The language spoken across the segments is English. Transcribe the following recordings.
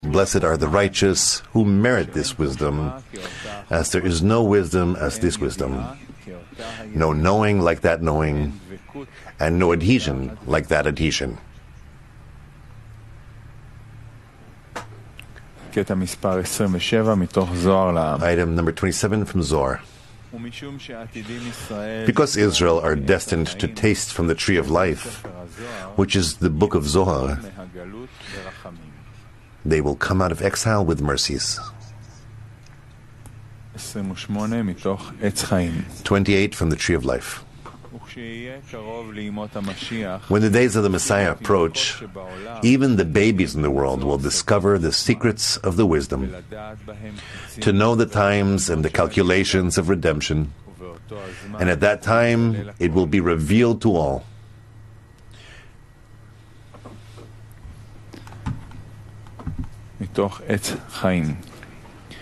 Blessed are the righteous who merit this wisdom, as there is no wisdom as this wisdom, no knowing like that knowing, and no adhesion like that adhesion. קטע מספר 27 מתוך זוהר לעם. Item number 27 from Zohar. Because Israel are destined to taste from the tree of life, which is the book of Zohar, they will come out of exile with mercies. 28 from the tree of life. When the days of the Messiah approach, even the babies in the world will discover the secrets of the wisdom, to know the times and the calculations of redemption, and at that time it will be revealed to all.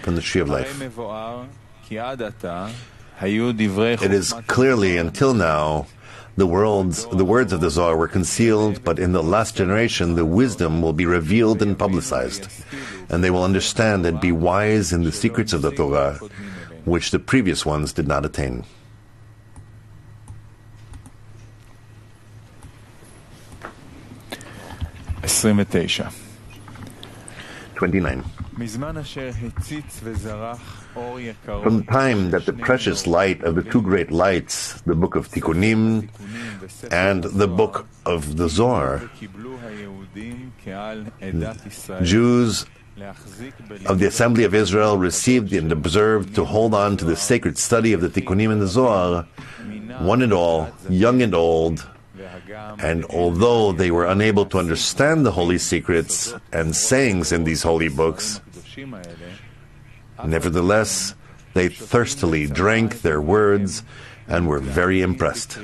From the tree of life. It is clearly, until now, the words of the Zohar were concealed, but in the last generation the wisdom will be revealed and publicized, and they will understand and be wise in the secrets of the Torah, which the previous ones did not attain. '29. 29. From the time that the precious light of the two great lights, the book of Tikkunim and the book of the Zohar, Jews of the assembly of Israel received and observed to hold on to the sacred study of the Tikkunim and the Zohar, one and all, young and old, and although they were unable to understand the holy secrets and sayings in these holy books, nevertheless, they thirstily drank their words and were very impressed.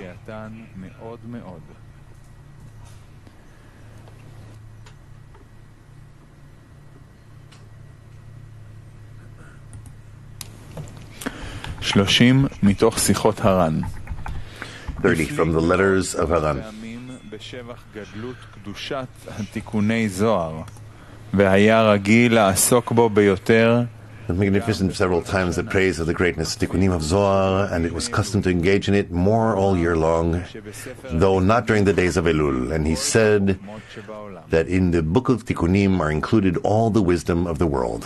מתוך שיחות הר"ן. 30 from the letters of Haran. The magnificent several times the praise of the greatness of Tikkunim of Zohar, and it was custom to engage in it more all year long, though not during the days of Elul. And he said that in the book of Tikkunim are included all the wisdom of the world.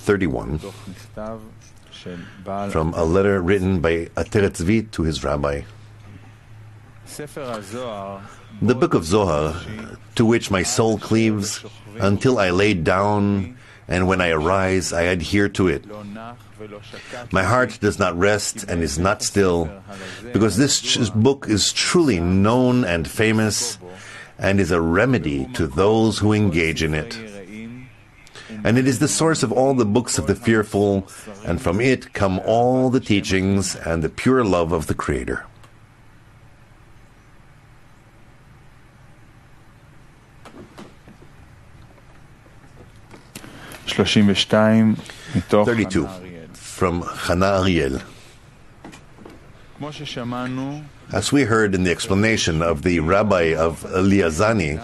31 from a letter written by Ateret Tzvi to his rabbi. The book of Zohar, to which my soul cleaves, until I lay down, and when I arise, I adhere to it. My heart does not rest and is not still, because this book is truly known and famous, and is a remedy to those who engage in it. And it is the source of all the books of the fearful, and from it come all the teachings and the pure love of the Creator. "32 from Chana Ariel. As we heard in the explanation of the rabbi of Liazani,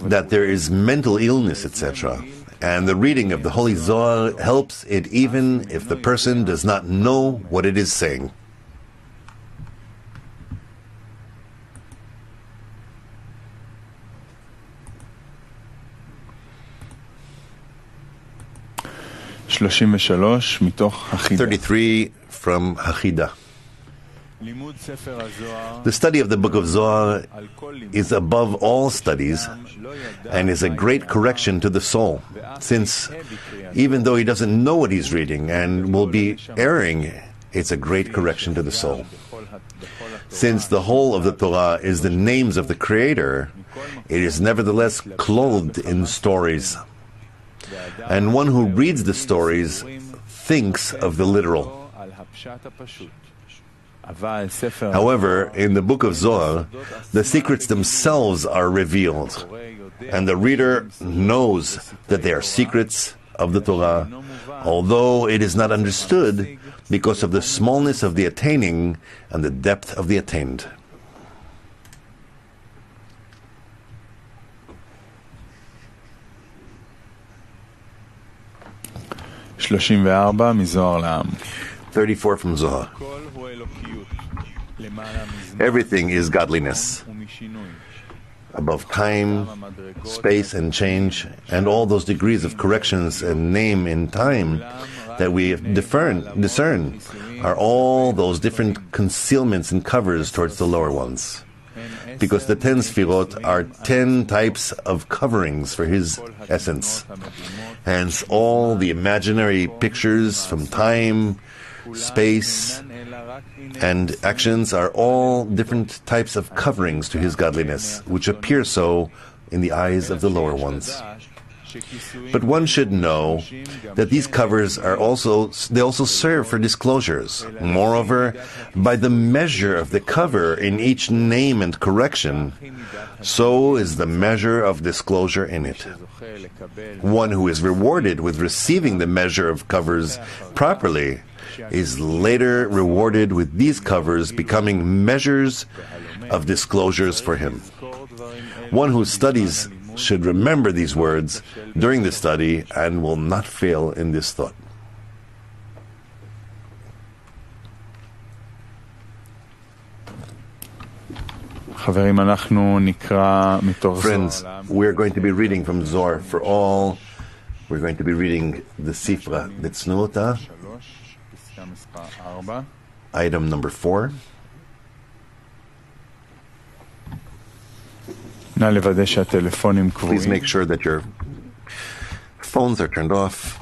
that there is mental illness, etc., and the reading of the Holy Zohar helps it even if the person does not know what it is saying. "33 from Hachida. The study of the book of Zohar is above all studies and is a great correction to the soul, since even though he doesn't know what he's reading and will be erring, it's a great correction to the soul. Since the whole of the Torah is the names of the Creator, it is nevertheless clothed in stories. And one who reads the stories thinks of the literal. However, in the book of Zohar, the secrets themselves are revealed, and the reader knows that they are secrets of the Torah, although it is not understood because of the smallness of the attaining and the depth of the attained. מזוהר לעם. 34 from Zohar. Everything is godliness, above time, space, and change, and all those degrees of corrections and name in time that we discern are all those different concealments and covers towards the lower ones. Because the 10 Sfirot are 10 types of coverings for his essence. Hence, all the imaginary pictures from time, space, and actions are all different types of coverings to his godliness, which appear so in the eyes of the lower ones. But one should know that these covers are also serve for disclosures. Moreover, by the measure of the cover in each name and correction, so is the measure of disclosure in it. One who is rewarded with receiving the measure of covers properly is later rewarded with these covers becoming measures of disclosures for him. One who studies should remember these words during the study and will not fail in this thought. Friends, we're going to be reading from Zohar for all. We're going to be reading the Sifra Detznuota, item number 4. Please make sure that your phones are turned off.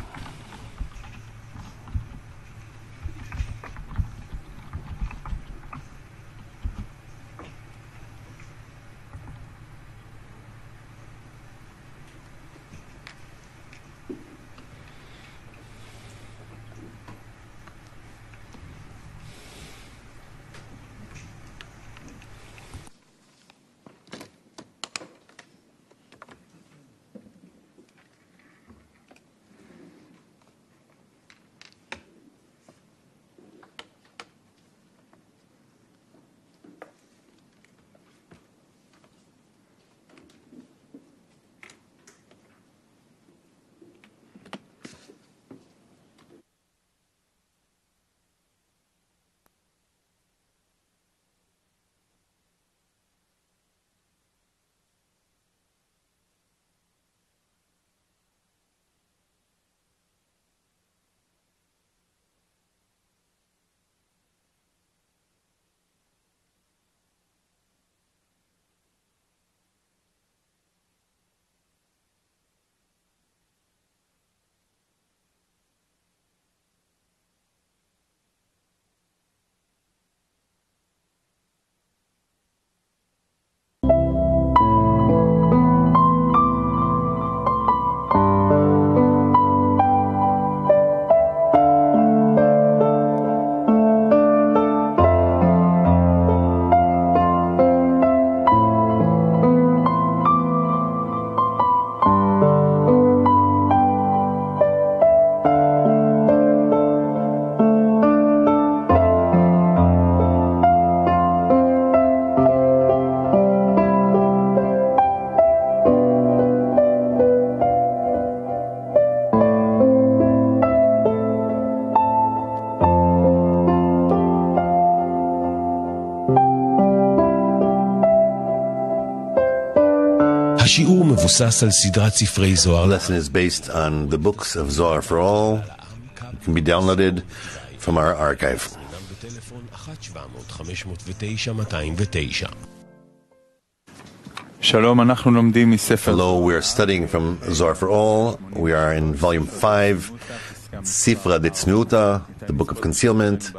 The lesson is based on the books of Zohar for all. It can be downloaded from our archive. Hello, we are studying from Zohar for all. We are in volume 5, Sifra Detznuota, the Book of Concealment.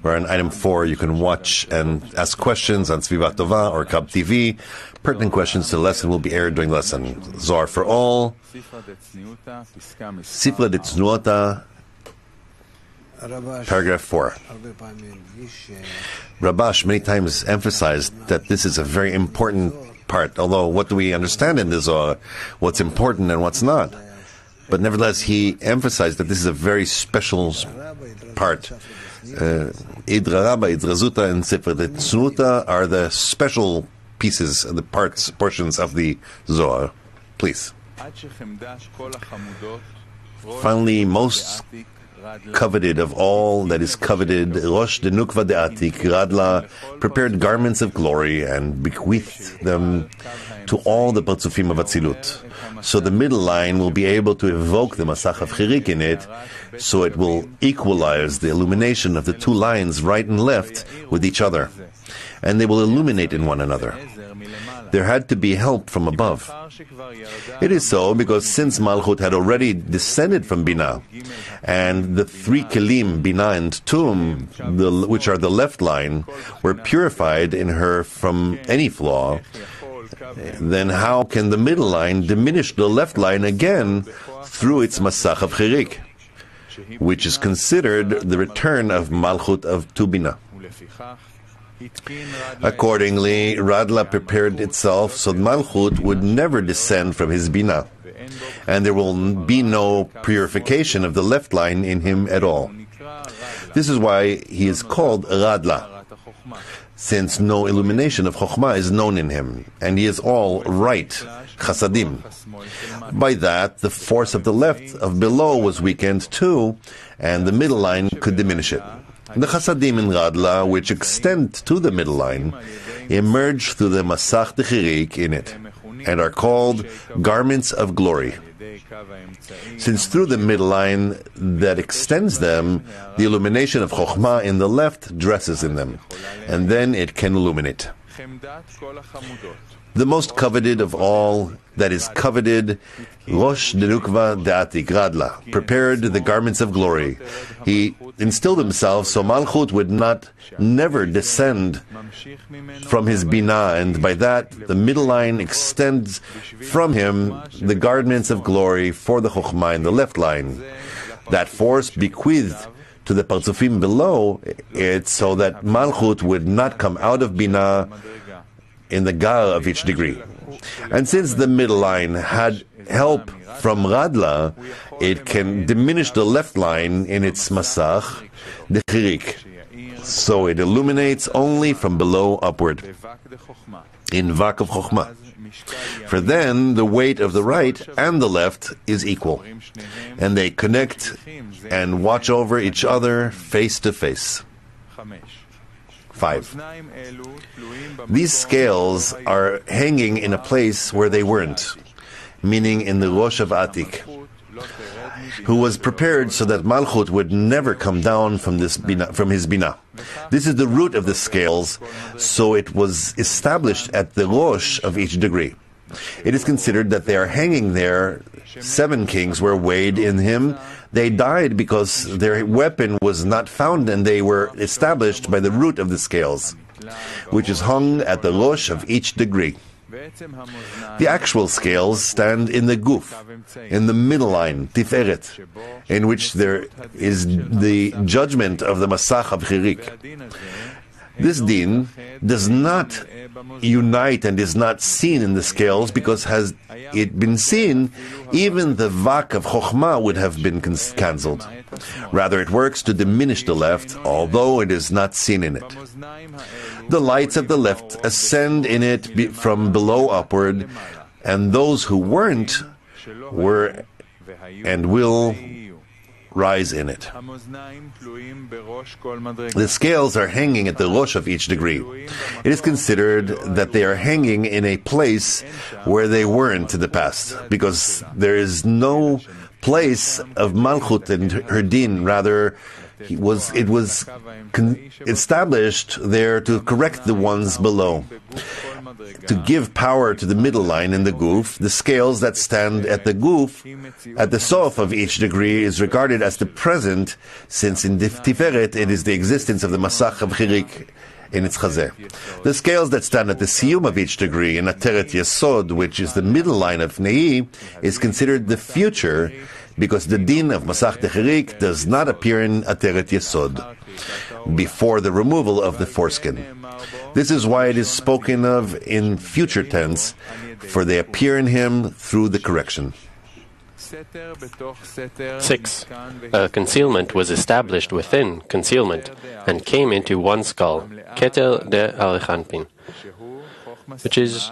We're on item 4. You can watch and ask questions on Svivat Tova or Kab TV. Pertinent questions to the lesson will be aired during the lesson. Zohar for all, Sifra Detznuota, paragraph 4. Rabash many times emphasized that this is a very important part, although what do we understand in the Zohar, what's important and what's not? But nevertheless, he emphasized that this is a very special part. Idra Rabba, Idra Zuta, and Sefer Tznuta are the special pieces, the portions of the Zohar. Please. Finally, most coveted of all that is coveted, Rosh de Nukva de Atik, Radla, prepared garments of glory and bequeathed them to all the Parzufim of Atzilut. So the middle line will be able to evoke the Masach of Chirik in it, so it will equalize the illumination of the two lines, right and left, with each other. And they will illuminate in one another. There had to be help from above. It is so because since Malchut had already descended from Binah, and the three Kelim, Binah and Tum, which are the left line, were purified in her from any flaw, then how can the middle line diminish the left line again through its Masach of Chirik, which is considered the return of Malchut of Tu Binah? Accordingly, Radla prepared itself so Malchut would never descend from his Binah, and there will be no purification of the left line in him at all. This is why he is called Radla, since no illumination of Chokhmah is known in him, and he is all right, Chasadim. By that, the force of the left of below was weakened too, and the middle line could diminish it. The Chasadim in Radla, which extend to the middle line, emerge through the Masach de Chirik in it, and are called garments of glory. Since through the middle line that extends them, the illumination of Chokhmah in the left dresses in them, and then it can illuminate. The most coveted of all that is coveted, Rosh de Nukva de Atik, Radla, prepared the garments of glory. He instilled himself so Malchut would never descend from his Binah, and by that the middle line extends from him the garments of glory for the Chokhmah in the left line. That force bequeathed to the Parzufim below it so that Malchut would not come out of Binah in the Gar of each degree. And since the middle line had help from Radla, it can diminish the left line in its Masach, the Chirik, so it illuminates only from below upward, in Vak of Chokhmah. For then the weight of the right and the left is equal, and they connect and watch over each other face to face. 5. These scales are hanging in a place where they weren't, meaning in the Rosh of Atik, who was prepared so that Malchut would never come down from his Binah. This is the root of the scales, so it was established at the Rosh of each degree. It is considered that they are hanging there. 7 kings were weighed in him. They died because their weapon was not found, and they were established by the root of the scales, which is hung at the Rosh of each degree. The actual scales stand in the Guf, in the middle line, Tiferet, in which there is the judgment of the Masach of Chirik. This din does not unite and is not seen in the scales, because has it been seen, even the Vak of Chokhmah would have been cancelled. Rather, it works to diminish the left, although it is not seen in it. The lights of the left ascend in it from below upward, and those who weren't were and will rise in it. The scales are hanging at the Rosh of each degree. It is considered that they are hanging in a place where they weren't in the past, because there is no place of Malchut and her din. Rather, it was established there to correct the ones below. To give power to the middle line in the Guf, the scales that stand at the Guf, at the Sof of each degree, is regarded as the present, since in Tiferet it is the existence of the Masach of Chirik in its Chazeh. The scales that stand at the Siyum of each degree, in Ateret Yesod, which is the middle line of Nei, is considered the future, because the din of Masach de Chirik does not appear in Ateret Yesod, before the removal of the foreskin. This is why it is spoken of in future tense, for they appear in him through the correction. 6. A concealment was established within concealment and came into one skull, Keter de Arichanpin, which is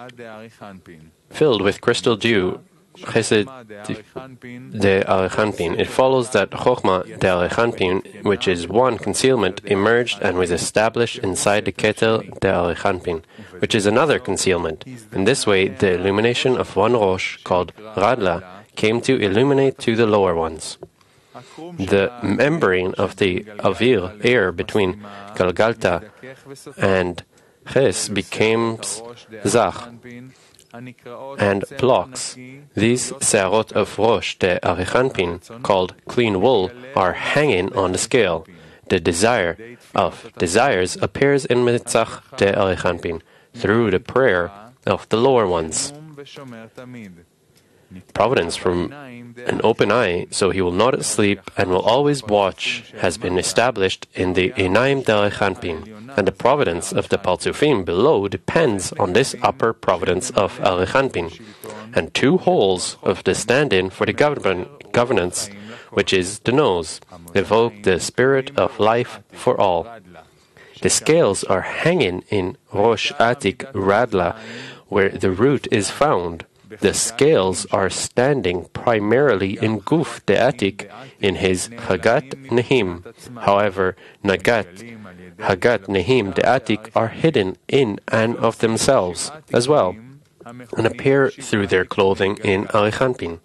filled with crystal dew, Chesed de Arichanpin. It follows that Chochma de Arichanpin, which is one concealment, emerged and was established inside the Keter de Arichanpin, which is another concealment. In this way, the illumination of one Rosh, called Radla, came to illuminate to the lower ones. The membrane of the Avir, air between Galgalta and Ches, becomes Zach and blocks. These Searot of Rosh de Arichanpin, called clean wool, are hanging on the scale. The desire of desires appears in Mitzach de Arichanpin through the prayer of the lower ones. Providence from an open eye, so he will not sleep and will always watch, has been established in the Einaim de Arichanpin, and the providence of the Partzufim below depends on this upper providence of Arichanpin, and two holes of the stand-in for the governance, which is the nose, evoke the spirit of life for all. The scales are hanging in Rosh Atik Radla, where the root is found. The scales are standing primarily in Guf de Atik, in his Hagat Nehim. However, Nagat, Hagat Nehim de Atik are hidden in and of themselves as well, and appear through their clothing in Arichanpin,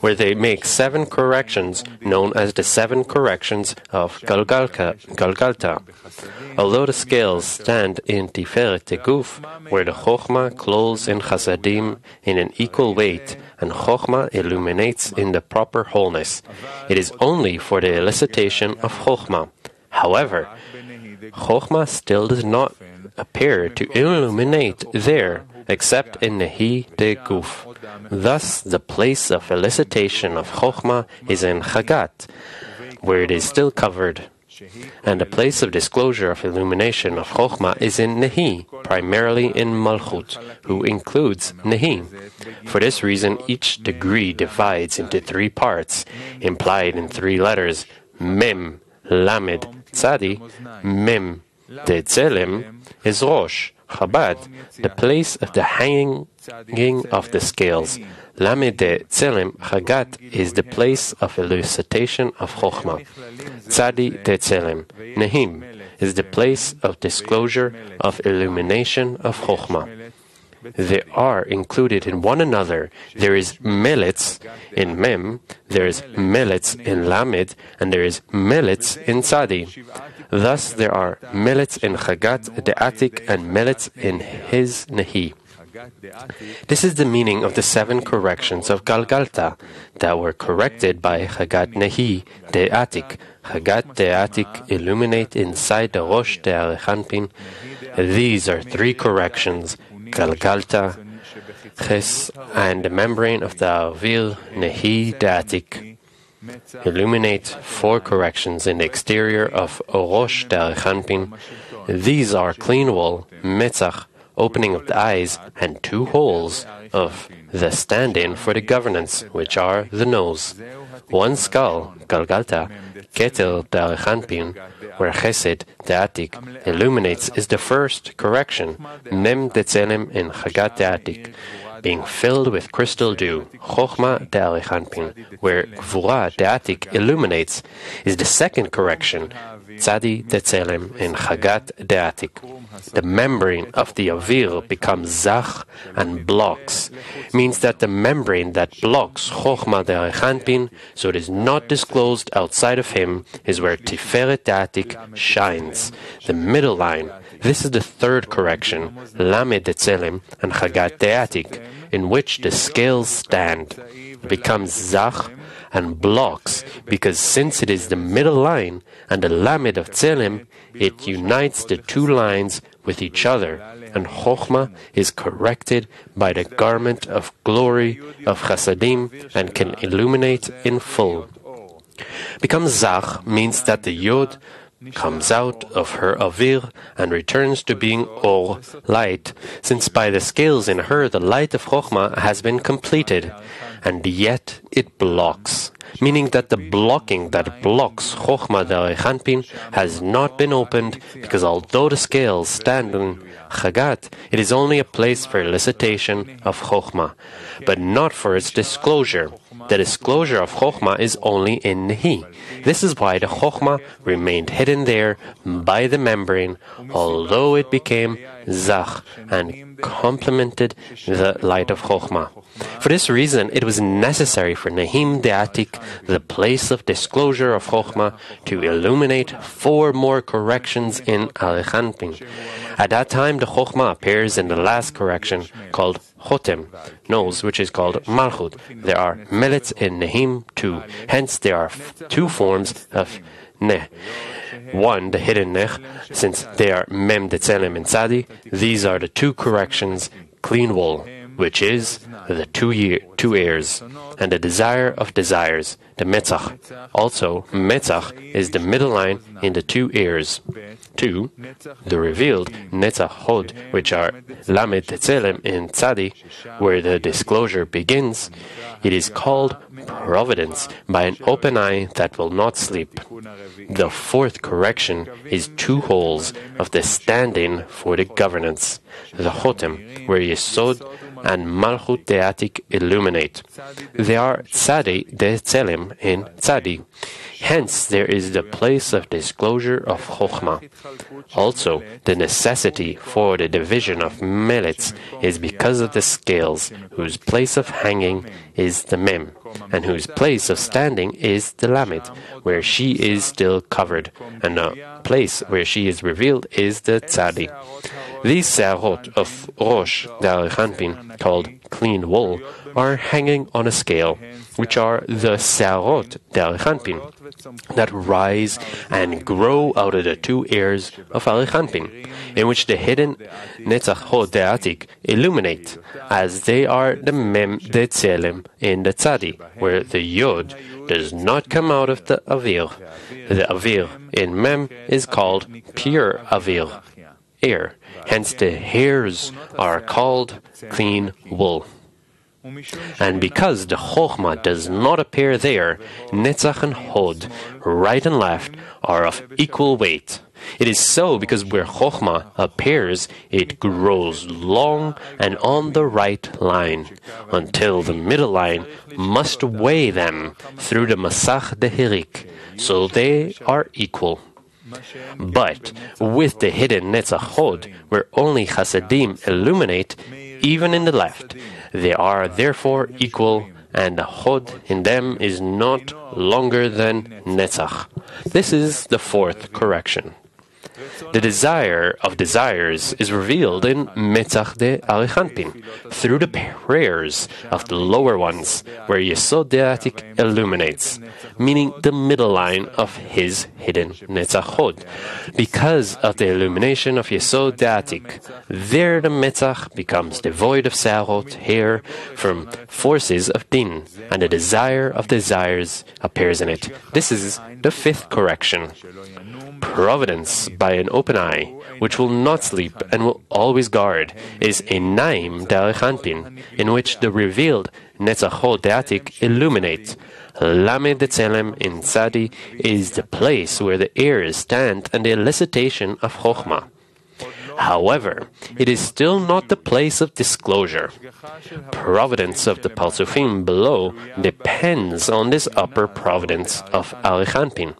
where they make 7 corrections known as the 7 corrections of Galgalta. Although the scales stand in Tiferet Teguf, where the Chochma clothes in Chasadim in an equal weight, and Chochma illuminates in the proper wholeness, it is only for the elicitation of Chochma. However, Chochma still does not appear to illuminate there, except in Nehi de Guf. Thus, the place of elicitation of Chochma is in Chagat, where it is still covered, and the place of disclosure of illumination of Chochma is in Nehi, primarily in Malchut, who includes Nehi. For this reason, each degree divides into 3 parts, implied in 3 letters, Mem, Lamed, Tzadi. Mem de Tzelem is Rosh, Chabad, the place of the hanging of the scales. Lamed de Tzelem, Chagat, is the place of elicitation of Chochma. Tzadi de Tzelem, Nehim, is the place of disclosure of illumination of Chochma. They are included in one another. There is Melitz in Mem, there is Melitz in Lamed, and there is Melitz in Tzadi. Thus there are Melitz in Chagat de Atik and Melitz in his Nehi. This is the meaning of the 7 corrections of Galgalta that were corrected by Chagat Nehi de Atik. Chagat de Atik illuminate inside the Rosh de Arichanpin. These are 3 corrections, Galgalta, Ches, and the membrane of the Avir Nehi de Atik. Illuminate 4 corrections in the exterior of Rosh de Arichanpin. These are clean wool, Metzach, opening of the eyes, and 2 holes of the stand-in for the governance, which are the nose. 1 skull, Galgalta, Keter de Arichanpin, where Chesed de Atik illuminates, is the first correction, Mem de Tzelem in Chagat de Atik, being filled with crystal dew. Chochma de Arichanpin, where Gvura de Atik illuminates, is the second correction, Tzadi de Tzelem in Chagat de Atik. The membrane of the Avir becomes Zach and blocks, means that the membrane that blocks Chochma de Arichanpin, so it is not disclosed outside of him, is where Tiferet de Atik shines, the middle line. This is the 3rd correction, Lamed de Tzelem and Chagat de Atik, in which the scales stand. It becomes Zach and blocks, because since it is the middle line and the Lamed of Tzelem, it unites the 2 lines with each other, and Chochma is corrected by the garment of glory of Chasadim and can illuminate in full. Becomes Zach means that the Yod comes out of her avir and returns to being or, light, since by the scales in her the light of Chokhmah has been completed, and yet it blocks, meaning that the blocking that blocks Chokhmah De'Arechanpin has not been opened, because although the scales stand in Chagat, it is only a place for elicitation of Chokhmah, but not for its disclosure. The disclosure of Chokhmah is only in Nehi. This is why the Chokhmah remained hidden there by the membrane, although it became Zach and complemented the light of Chokhmah. For this reason, it was necessary for Nehim De'atik, the place of disclosure of Chokhmah, to illuminate 4 more corrections in Alechanpin. At that time, the Chokhmah appears in the last correction, called Chotem, nose, which is called Malchut. There are Melets in Nehim too. Hence, there are 2 forms of Neh. 1, the hidden Neh, since they are Mem Detzelem and Tzadi. These are the 2 corrections, clean wool, which is the 2 ears, and the desire of desires, the Metzach. Also, Metzach is the middle line in the 2 ears. 2, the revealed Netzach Hod, which are Lamed Tetzelem in Tzadi, where the disclosure begins. It is called providence by an open eye that will not sleep. The 4th correction is 2 holes of the stand-in for the governance, the Chotem, where Yesod and Malchut De'atik illuminate. They are Tzadi Detzelem in Tzadi. Hence, there is the place of disclosure of Chokhmah. Also, the necessity for the division of Melets is because of the scales, whose place of hanging is the Mem, and whose place of standing is the Lamed, where she is still covered, and the place where she is revealed is the Tzadi. These Se'arot of Rosh De'Arechanpin, called clean wool, are hanging on a scale, which are the Se'arot De'Arechanpin, that rise and grow out of the 2 ears of Alechanpin, in which the hidden Netzach Hod De'atik illuminate, as they are the Mem Detzelem in the Tzadi, where the Yod does not come out of the Avir. The Avir in Mem is called pure Avir, air. Hence the hairs are called clean wool. And because the Chokhmah does not appear there, Netzach and Hod, right and left, are of equal weight. It is so because where Chokhmah appears, it grows long and on the right line, until the middle line must weigh them through the Masach Dehirik, so they are equal. But with the hidden Netzach Hod, where only Chasadim illuminate, even in the left, they are therefore equal, and the Hod in them is not longer than Netzach. This is the 4th correction. The desire of desires is revealed in Metzach De'Arechanpin through the prayers of the lower ones, where Yesod De'atik illuminates, meaning the middle line of his hidden Netzach Hod. Because of the illumination of Yesod De'atik, there the Metzach becomes devoid of Se'arot, hair, from forces of Din, and the desire of desires appears in it. This is the 5th correction. Providence by an open eye, which will not sleep and will always guard, is a Naim De'Arechanpin, in which the revealed Netzach Hod De'atik illuminates. Lamed Detzelem in Tzadi is the place where the ears stand and the elicitation of Chokhmah. However, it is still not the place of disclosure. Providence of the Palsufim below depends on this upper providence of Alechanpin.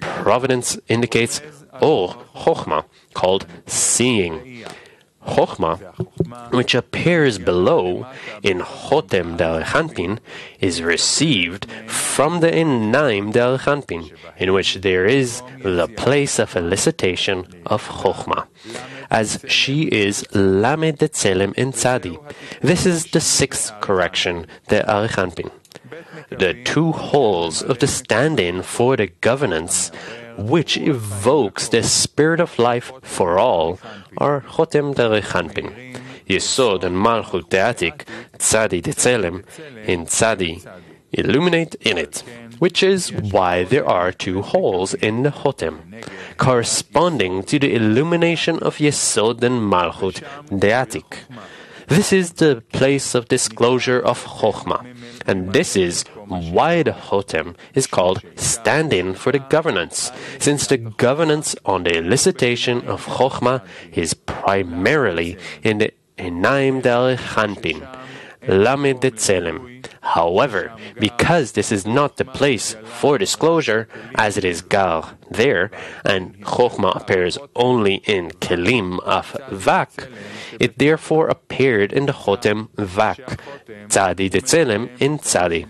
Providence indicates Or Chokhmah, called seeing. Chokhmah, which appears below in Chotem De'Arechanpin, is received from the Einaim De'Arechanpin, in which there is the place of elicitation of Chokhmah, as she is Lamed Detzelem in Tzadi. This is the 6th correction, De'Arechanpin. The 2 holes of the stand-in for the governance, which evokes the spirit of life for all, are Chotem De'Arechanpin. Yesod and Malchut De'atik, Tzadi Detzelem, in Tzadi, illuminate in it. which is why there are two holes in the Chotem, corresponding to the illumination of Yesod and Malchut Deatik. This is the place of disclosure of Chokhmah, and this is why the Chotem is called stand-in for the governance, since the governance on the elicitation of Chokhmah is primarily in the Einaim del Chanpin, Lamed de Tzelem. However, because this is not the place for disclosure, as it is Gar there, and Chokhmah appears only in Kelim of Vak, it therefore appeared in the Chotem Vak, Tzadi de Tzelem in Tzadi.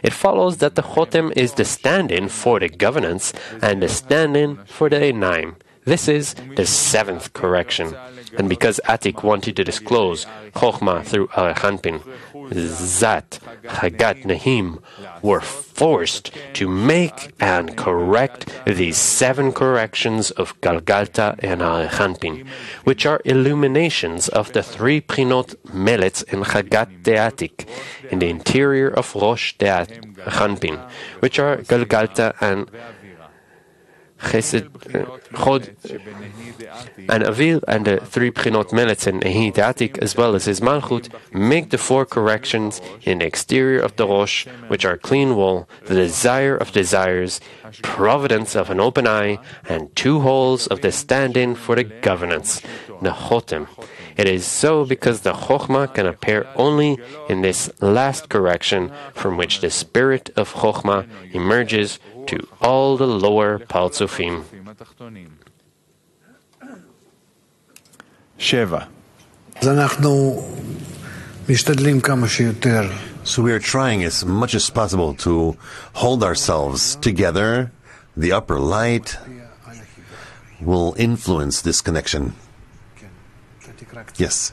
It follows that the Chotem is the stand-in for the governance and the stand-in for the Einaim. This is the seventh correction. And because Atik wanted to disclose Chokhmah through Al-Chanpin, Zat, Chagat, Nehim were forced to make and correct these seven corrections of Galgalta and Al-Chanpin, which are illuminations of the three Prinot Melech and Chagat Deatik in the interior of Rosh Chanpin, which are Galgalta and Chesed, Chod, and Avil, and the three Prinot Melech and Ehi Deatik, as well as his Malchut, make the four corrections in the exterior of the Rosh, which are clean wool, the desire of desires, providence of an open eye, and two holes of the stand-in for the governance, the Chotem. It is so because the Chokhmah can appear only in this last correction, from which the spirit of Chokhmah emerges to all the lower Partzufim. 7. So we are trying as much as possible to hold ourselves together. The upper light will influence this connection. Yes.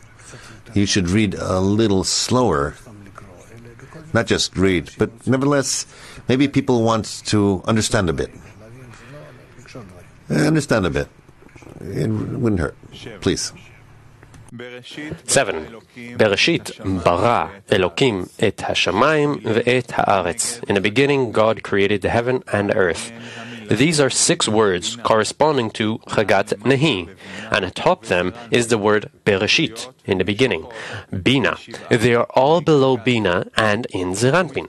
You should read a little slower. Not just read, but nevertheless, maybe people want to understand a bit. Understand a bit. It wouldn't hurt. Please. 7. Bereshit bara Elokim et hashamayim ve'et haaretz. In the beginning, God created the heaven and the earth. These are 6 words corresponding to Chagat Nehi, and atop them is the word Bereshit, in the beginning. Bina. They are all below Bina and in Zeranpin,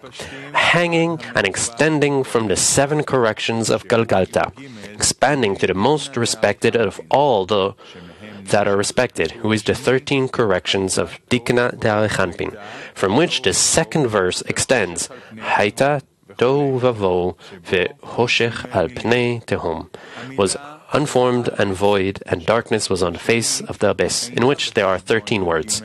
hanging and extending from the 7 corrections of Galgalta, expanding to the most respected of all that are respected, who is the 13 corrections of Dikna De'Alechanpin, from which the second verse extends, Haita Tohu vavo ve'hoshech al pnei tehom, was unformed and void, and darkness was on the face of the abyss, in which there are 13 words.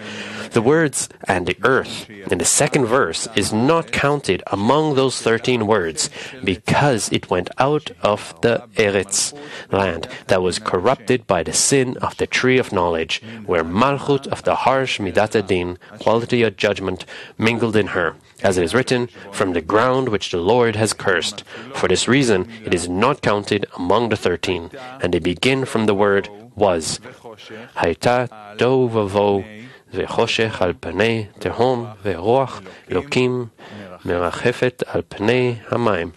The words "and the earth" in the second verse is not counted among those 13 words, because it went out of the Eretz land that was corrupted by the sin of the tree of knowledge, where Malchut of the harsh Midat Adin, quality of judgment, mingled in her. As it is written, from the ground which the Lord has cursed. For this reason, it is not counted among the 13, and they begin from the word was. Haita tohu vavo ve'choshech al pnei tehom ve'roach Elokim merachefet al pnei hamayim.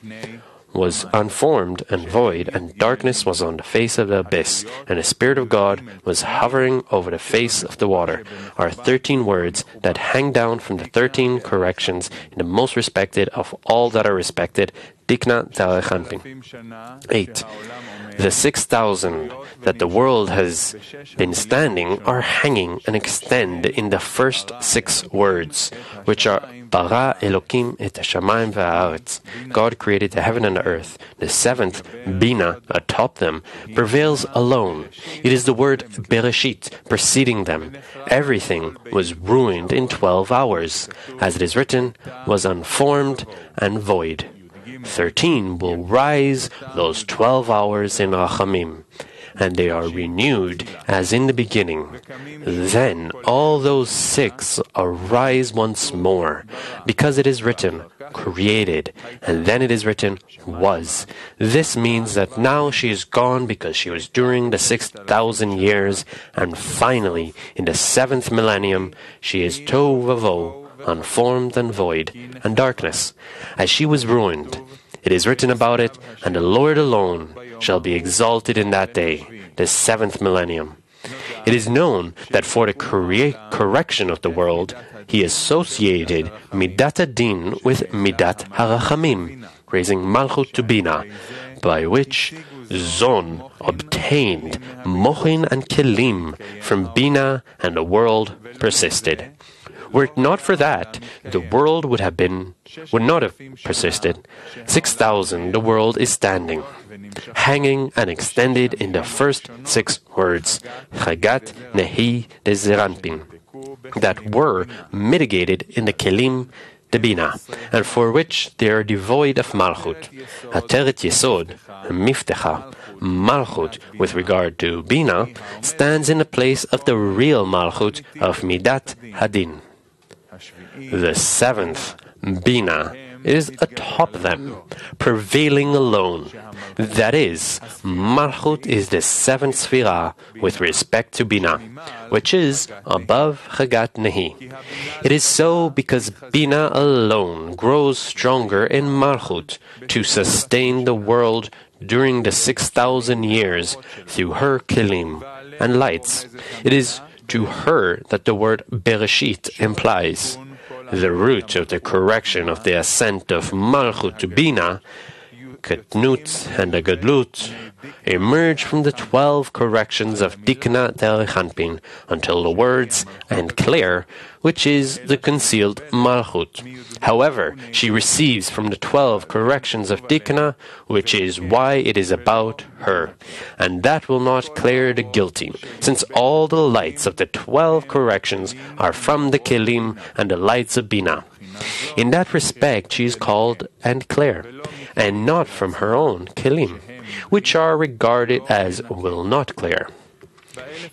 Was unformed and void, and darkness was on the face of the abyss, and the Spirit of God was hovering over the face of the water, are 13 words that hang down from the 13 corrections in the most respected of all that are respected, Dikna De'Alechanpin. 8. The 6,000 that the world has been standing are hanging and extend in the first 6 words, which are Bara Elokim et hashamayim ve'haaretz. God created the heaven and the earth. The 7th, Bina, atop them, prevails alone. It is the word Bereshit preceding them. Everything was ruined in 12 hours. As it is written, was unformed and void. 13 will rise those 12 hours in Rachamim, and they are renewed as in the beginning. Then all those 6 arise once more, because it is written, created, and then it is written, was. This means that now she is gone because she was during the 6,000 years, and finally, in the 7th millennium, she is tohu vavo, unformed and void, and darkness. As she was ruined, It is written about it, and the Lord alone shall be exalted in that day, the 7th millennium. It is known that for the correction of the world, he associated Midat Adin with Midat HaRachamim, raising Malchut to Bina, by which Zon obtained Mochin and Kelim from Bina, and the world persisted. Were it not for that, the world would not have persisted. 6,000 the world is standing, hanging and extended in the first 6 words, Chagat Nehi de Zeranpin, that were mitigated in the Kelim de Bina, and for which they are devoid of Malchut. Ateret Yesod, Miftecha, Malchut, with regard to Bina, stands in the place of the real Malchut of Midat Hadin. The 7th, Bina, is atop them, prevailing alone. That is, Malchut is the 7th Sphira with respect to Bina, which is above Chagat Nehi. It is so because Bina alone grows stronger in Malchut to sustain the world during the 6,000 years through her Kelim and lights. It is to her that the word Bereshit implies. The root of the correction of the ascent of Malchut to Bina, Ketnut and the Gadlut, emerge from the 12 corrections of Dikna Derechanpin until the words and Claire, which is the concealed Malchut. However, she receives from the 12 corrections of Dikna, which is why it is about her, and that will not clear the guilty, since all the lights of the 12 corrections are from the Kelim and the lights of Bina. In that respect, she is called and Claire, and not from her own Kelim, which are regarded as will not clear.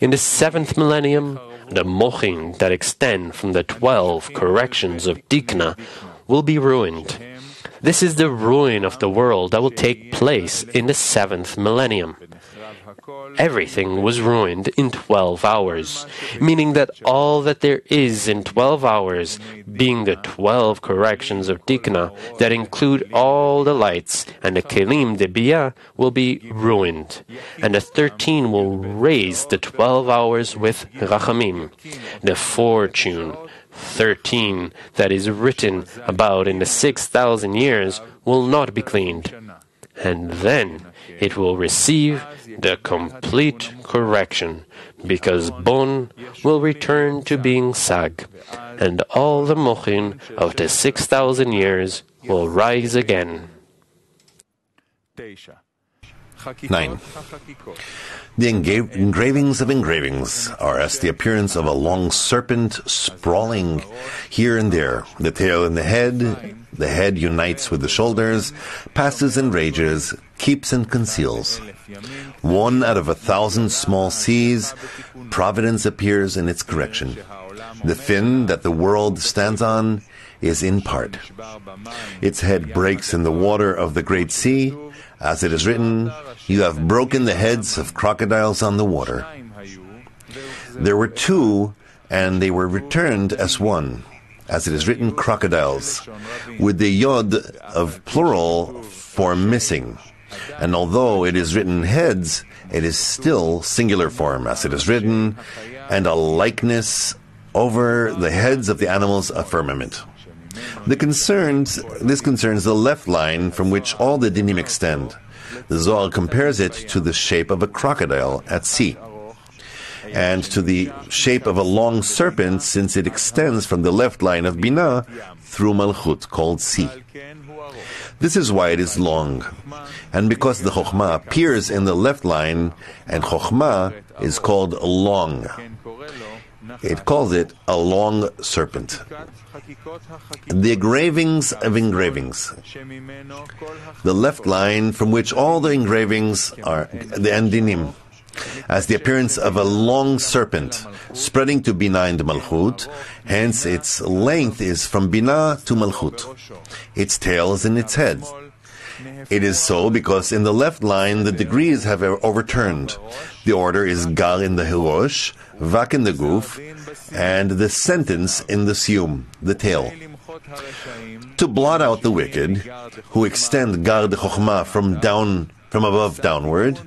In the 7th millennium, the mochin that extend from the 12 corrections of Dikna will be ruined. This is the ruin of the world that will take place in the 7th millennium. Everything was ruined in 12 hours, meaning that all that there is in 12 hours, being the 12 corrections of Dikna that include all the lights, and the Kelim de Bia will be ruined, and the 13 will raise the 12 hours with Rachamim, the fortune 13 that is written about in the 6,000 years will not be cleaned, and then it will receive the complete correction, because Bon will return to being Sag, and all the mochin of the 6,000 years will rise again. 9. The engravings of engravings are as the appearance of a long serpent sprawling here and there, the tail and the head unites with the shoulders, passes and rages, keeps and conceals. 1 out of 1,000 small seas, providence appears in its correction. The fin that the world stands on is in part. Its head breaks in the water of the great sea. As it is written, you have broken the heads of crocodiles on the water. There were 2, and they were returned as 1. As it is written, crocodiles, with the yod of plural form missing. And although it is written heads, it is still singular form, as it is written, and a likeness over the heads of the animals of firmament. This concerns the left line from which all the dinim extend. The Zohar compares it to the shape of a crocodile at sea, and to the shape of a long serpent, since it extends from the left line of Binah through Malchut, called sea. This is why it is long, and because the Chokhmah appears in the left line, and Chokhmah is called long. It calls it a long serpent. The engravings of engravings. The left line from which all the engravings are, the Andinim, as the appearance of a long serpent spreading to Binah and Malchut, hence its length is from Binah to Malchut. Its tail is in its head. It is so because in the left line the degrees have overturned. The order is Gar in the Hirosh, Vak in the Guf, and the sentence in the Siyum, the tail. To blot out the wicked, who extend gar de chokhmah from above downward,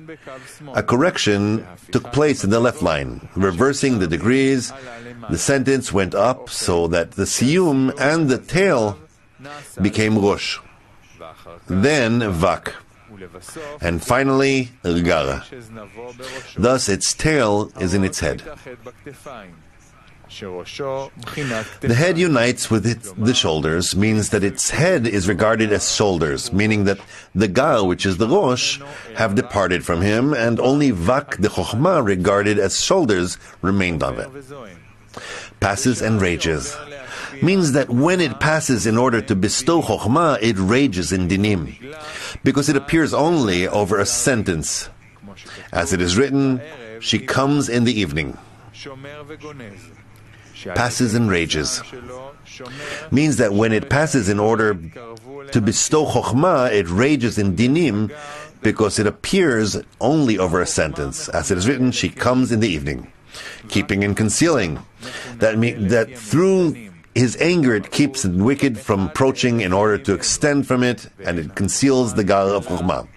a correction took place in the left line, reversing the degrees. The sentence went up so that the siyum and the tail became rosh, then vak, and finally gar. Thus its tail is in its head. The head unites with the shoulders, means that its head is regarded as shoulders, meaning that the gar, which is the rosh, have departed from him, and only vak, the chokhmah, regarded as shoulders, remained of it. Passes and rages, means that when it passes in order to bestow chokhmah, it rages in dinim, because it appears only over a sentence. As it is written, she comes in the evening. Passes and rages, means that when it passes in order to bestow chokhmah, it rages in dinim, because it appears only over a sentence. As it is written, she comes in the evening. Keeping and concealing, that means that through his anger it keeps the wicked from approaching in order to extend from it, and it conceals the gar of chokhmah.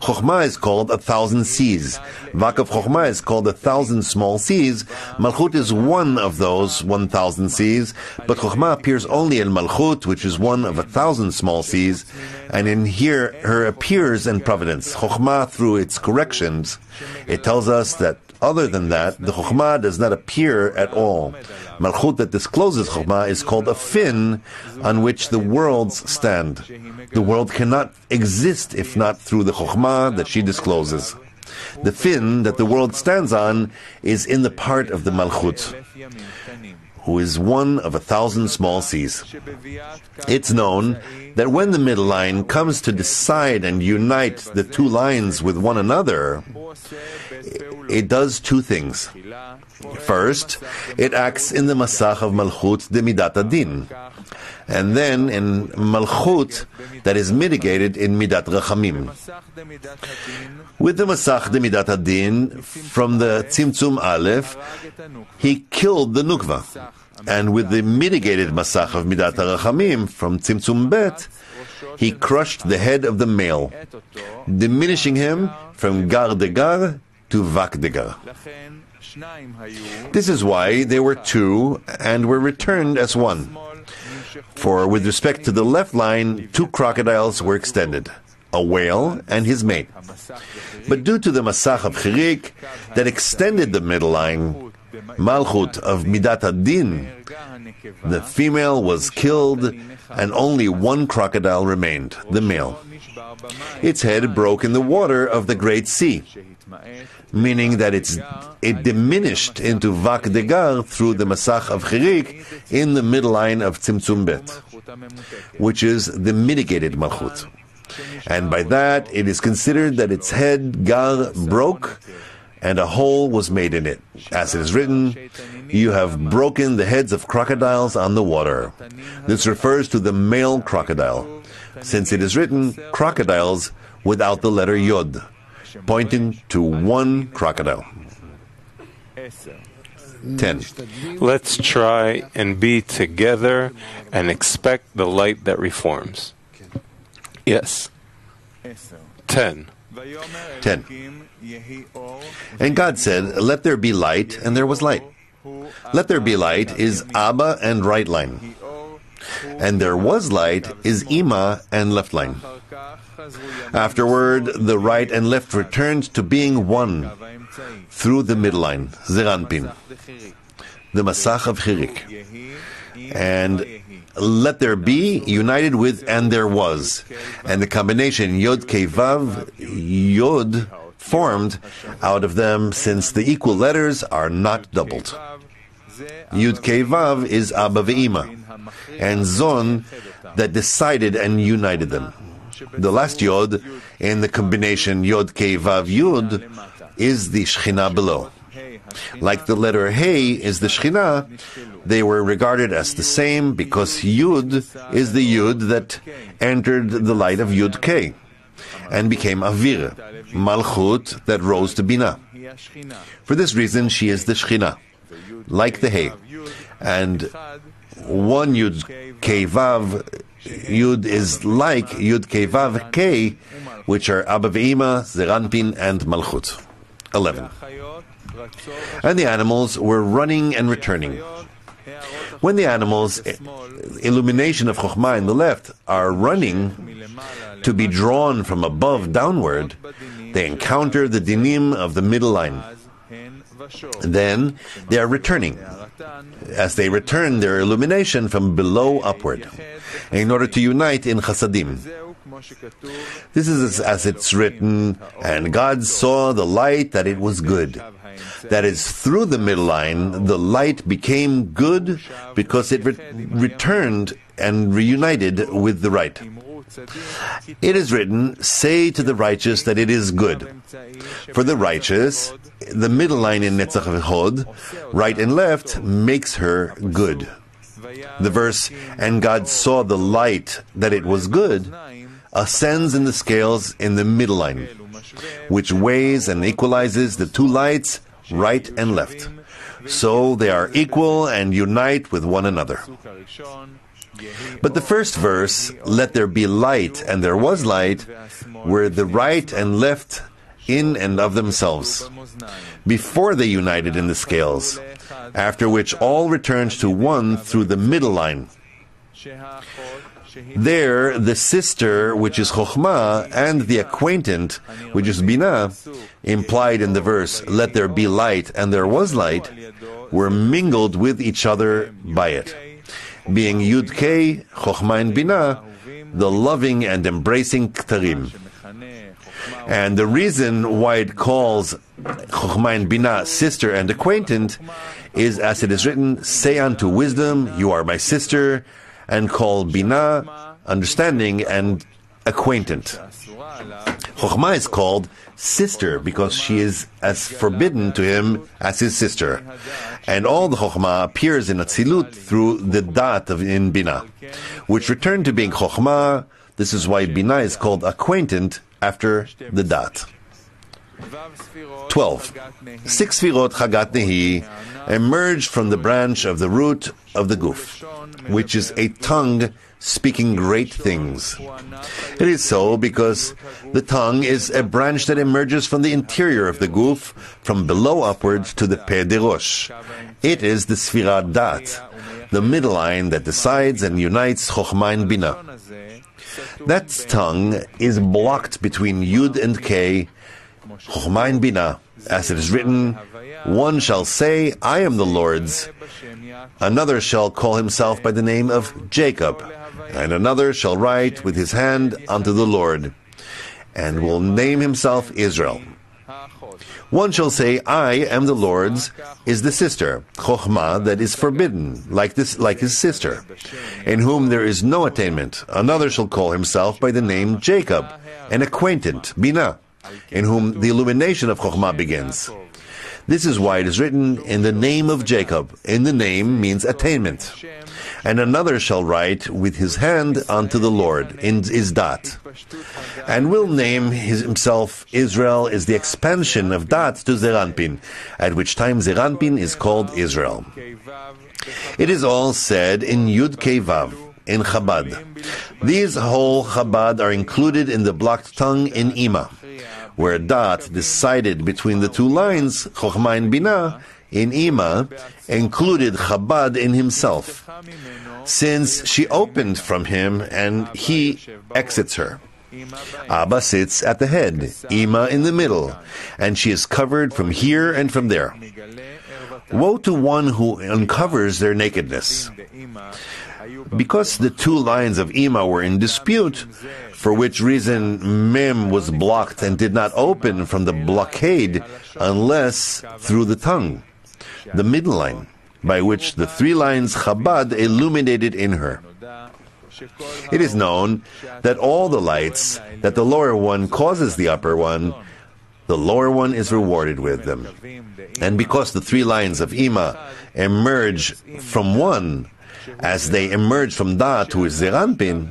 Chokhmah is called 1,000 seas. Vak of chokhmah is called 1,000 small seas. Malchut is one of those 1,000 seas, but chokhmah appears only in Malchut, which is one of 1,000 small seas, and in here her appears in providence. Chokhmah, through its corrections, it tells us that other than that, the chokhmah does not appear at all. Malchut that discloses chokhmah is called a fin on which the worlds stand. The world cannot exist if not through the chokhmah that she discloses. The fin that the world stands on is in the part of the Malchut, who is one of 1,000 small seas. It's known that when the middle line comes to decide and unite the two lines with one another, it does two things. First, it acts in the Masach of Malchut de Midat Adin, and then in Malchut that is mitigated in Midat Rachamim. With the Masach de Midat Adin, from the Tzimtzum Aleph, he killed the Nukva, and with the mitigated Masach of Midat Rachamim, from Tzimtzum Bet, he crushed the head of the male, diminishing him from gar de gar to vak de gar. This is why they were two and were returned as one. For with respect to the left line, two crocodiles were extended, a whale and his mate. But due to the Masach of Chirik that extended the middle line, Malchut of Midat Adin, the female was killed and only one crocodile remained, the male. Its head broke in the water of the Great Sea, meaning that it diminished into vak de gar through the Masach of Chirik in the middle line of Tzimtzum Bet, which is the mitigated Malchut. And by that it is considered that its head gar broke and a hole was made in it. As it is written, you have broken the heads of crocodiles on the water. This refers to the male crocodile, since it is written crocodiles without the letter yod, pointing to one crocodile. 10. Let's try and be together and expect the light that reforms. Yes. 10. 10. And God said, let there be light, and there was light. Let there be light is Abba and right line. And there was light is Ima and left line. Afterward, the right and left returned to being one through the middle line, Zeranpin, the Masach of Chirik. And let there be united with and there was. And the combination Yod Kei Vav, Yod, formed out of them, since the equal letters are not doubled. Yud Kei Vav is Abba ve'Ima, and Zon that decided and united them. The last Yod in the combination Yod Kei Vav Yud is the Shechina below. Like the letter Hey is the Shechina, they were regarded as the same because Yud is the Yud that entered the light of Yud Kei and became Avir, Malchut that rose to Bina. For this reason, she is the Shechina, like the Hey. And one Yud Kei Vav, Yud is like Yud Kei Vav Kei, which are Abba Ve'ima, Zeranpin, and Malchut. 11. And the animals were running and returning. When the animals, illumination of Chokhmah in the left, are running to be drawn from above downward, they encounter the dinim of the middle line. Then they are returning, as they return their illumination from below upward, in order to unite in Chasadim. This is as it's written, and God saw the light that it was good. That is, through the middle line, the light became good because it returned and reunited with the right. It is written, say to the righteous that it is good. For the righteous, the middle line in Netzach V'Hod, right and left, makes her good. The verse, and God saw the light that it was good, ascends in the scales in the middle line, which weighs and equalizes the two lights, right and left. So they are equal and unite with one another. But the first verse, let there be light, and there was light, were the right and left in and of themselves, before they united in the scales, after which all returned to one through the middle line. There, the sister, which is Chokhmah, and the acquaintant, which is Binah, implied in the verse, let there be light, and there was light, were mingled with each other by it. Being Yud Kei, Chokhmah and Binah, the loving and embracing Ktarim. And the reason why it calls Chokhmah and Binah sister and acquaintant is as it is written, say unto wisdom, you are my sister, and call Binah, understanding, and acquaintant. Chokhmah is called sister because she is as forbidden to him as his sister. And all the Chokhmah appears in Atzilut through the Dat in Binah, which returned to being Chokhmah. This is why Binah is called acquaintant after the Dat. 12. 6 Sfirot Chagat Nehi emerged from the branch of the root of the Guf, which is a tongue speaking great things. It is so because the tongue is a branch that emerges from the interior of the Guf, from below upwards to the Peh de Rosh. It is the Sfirat Dat, the middle line that decides and unites Chokhmah and Binah. That tongue is blocked between Yud and Kei, Chokhmah and Binah, as it is written, one shall say, I am the Lord's, another shall call himself by the name of Jacob, and another shall write with his hand unto the Lord, and will name himself Israel. One shall say, I am the Lord's, is the sister, Chokhmah, that is forbidden, like his sister, in whom there is no attainment. Another shall call himself by the name Jacob, an acquaintant, Binah, in whom the illumination of Chokhmah begins. This is why it is written, in the name of Jacob. In the name means attainment. And another shall write with his hand unto the Lord, in his Dat. And will name himself Israel is the expansion of Dat to Zeranpin, at which time Zeranpin is called Israel. It is all said in Yud Kei Vav, in Chabad. These whole Chabad are included in the blocked tongue in Ima, where Dat decided between the two lines, Chokhmah and Binah, in Ima, included Chabad in himself, since she opened from him and he exits her. Abba sits at the head, Ima in the middle, and she is covered from here and from there. Woe to one who uncovers their nakedness. Because the two lines of Ima were in dispute, for which reason Mem was blocked and did not open from the blockade unless through the tongue, the middle line, by which the three lines Chabad illuminated in her. It is known that all the lights that the lower one causes the upper one, the lower one is rewarded with them. And because the three lines of Ima emerge from one, as they emerge from Dat, who is Zeranpin,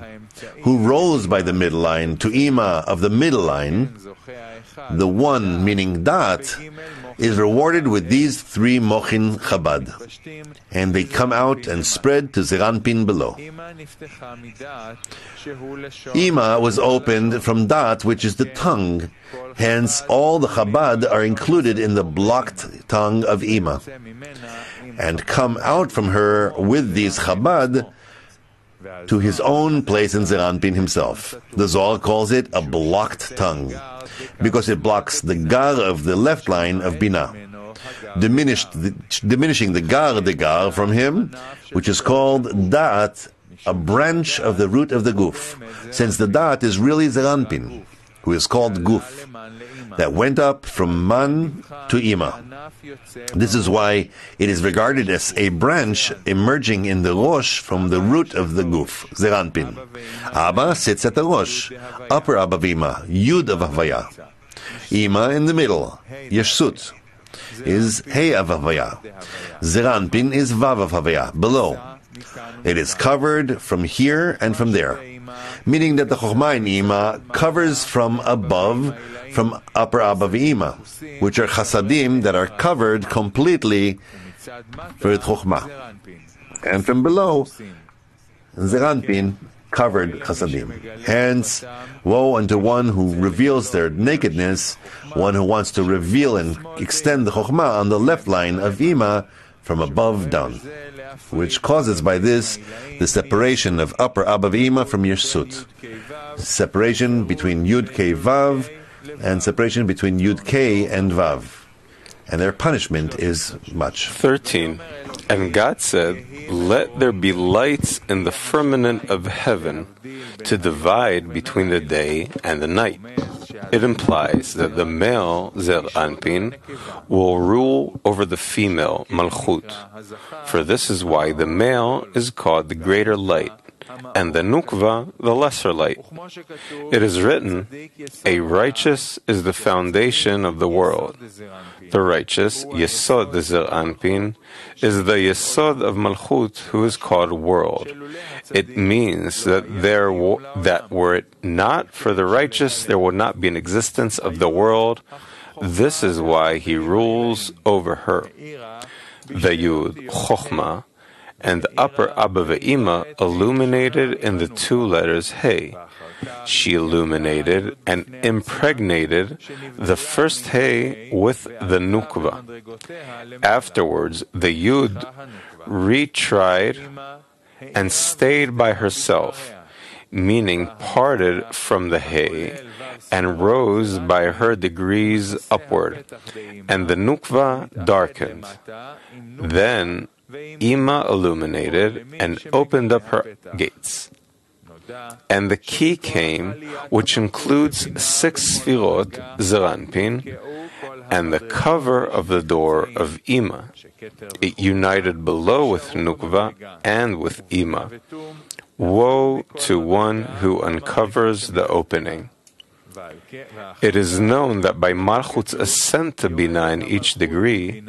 who rose by the middle line, to Ima of the middle line, the one, meaning Dat, is rewarded with these 3 mochin Chabad, and they come out and spread to Zeranpin below. Ima was opened from Dat, which is the tongue. Hence, all the Chabad are included in the blocked tongue of Ima, and come out from her with these Chabad to his own place in Zeranpin himself. The Zohar calls it a blocked tongue, because it blocks the gar of the left line of Binah, diminishing the gar from him, which is called Da'at, a branch of the root of the Guf, since the Da'at is really Zeranpin, who is called Guf, that went up from Man to Ima. This is why it is regarded as a branch emerging in the Rosh from the root of the Guf, Zeranpin. Abba sits at the Rosh, upper Abba of Ima, Yud of Havaya. Ima in the middle, Yeshut, is Hey of Havaya. Zeranpin is Vav of Havaya, below. It is covered from here and from there, meaning that the Chokhmah in Ima covers from above, from upper Abba Ima, which are Chasadim that are covered completely for Chokhmah. And from below, Zeranpin covered Chasadim. Hence, woe unto one who reveals their nakedness, one who wants to reveal and extend the Chokhmah on the left line of Ima from above down, which causes by this the separation of upper Abba Ima from Yeshut, separation between Yud K Vav, and separation between Yud K and Vav. And their punishment is much. 13. And God said, "Let there be lights in the firmament of heaven to divide between the day and the night." It implies that the male Zer Anpin will rule over the female Malchut. For this is why the male is called the greater light, and the Nukva the lesser light. It is written, "A righteous is the foundation of the world." The righteous, Yesod the Zer Anpin, is the Yesod of Malchut, who is called world. It means that were it not for the righteous, there would not be an existence of the world. This is why he rules over her. The Yud, Chokhmah, and the upper Abba Ve'ima illuminated in the 2 letters Hey. She illuminated and impregnated the first Hey with the Nukva. Afterwards, the Yud retried and stayed by herself, meaning parted from the Hey, and rose by her degrees upward, and the Nukva darkened. Then Ima illuminated and opened up her gates. And the key came, which includes 6 Sfirot, Zeranpin, and the cover of the door of Ima. It united below with Nukva and with Ima. Woe to one who uncovers the opening. It is known that by Malchut's ascent to Binah in each degree,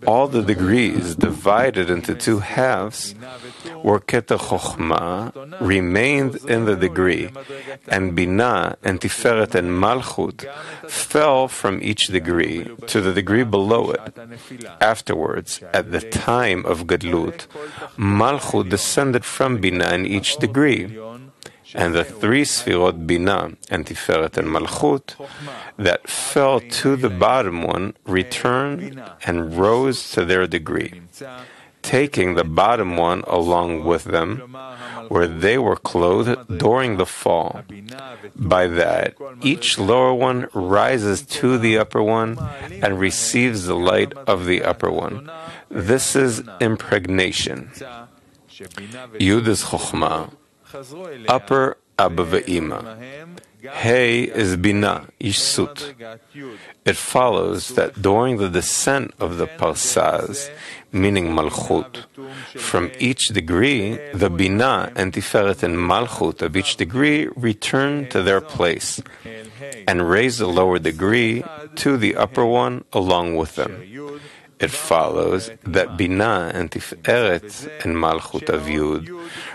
all the degrees divided into 2 halves, where Keter Chokhmah remained in the degree, and Binah and Tiferet and Malchut fell from each degree to the degree below it. Afterwards, at the time of Gadlut, Malchut descended from Binah in each degree, and the 3 Sfirot Binah and Tiferet and Malchut that fell to the bottom one returned and rose to their degree, taking the bottom one along with them, where they were clothed during the fall. By that, each lower one rises to the upper one and receives the light of the upper one. This is impregnation. Yud is Chokhmah, upper Abba Ve'ima. Hey is Binah, Yeshut. It follows that during the descent of the Parsas, meaning Malchut, from each degree, the Binah and Tiferet and Malchut of each degree return to their place, and raise the lower degree to the upper one along with them. It follows that Binah and Tiferet and Malchut of Yud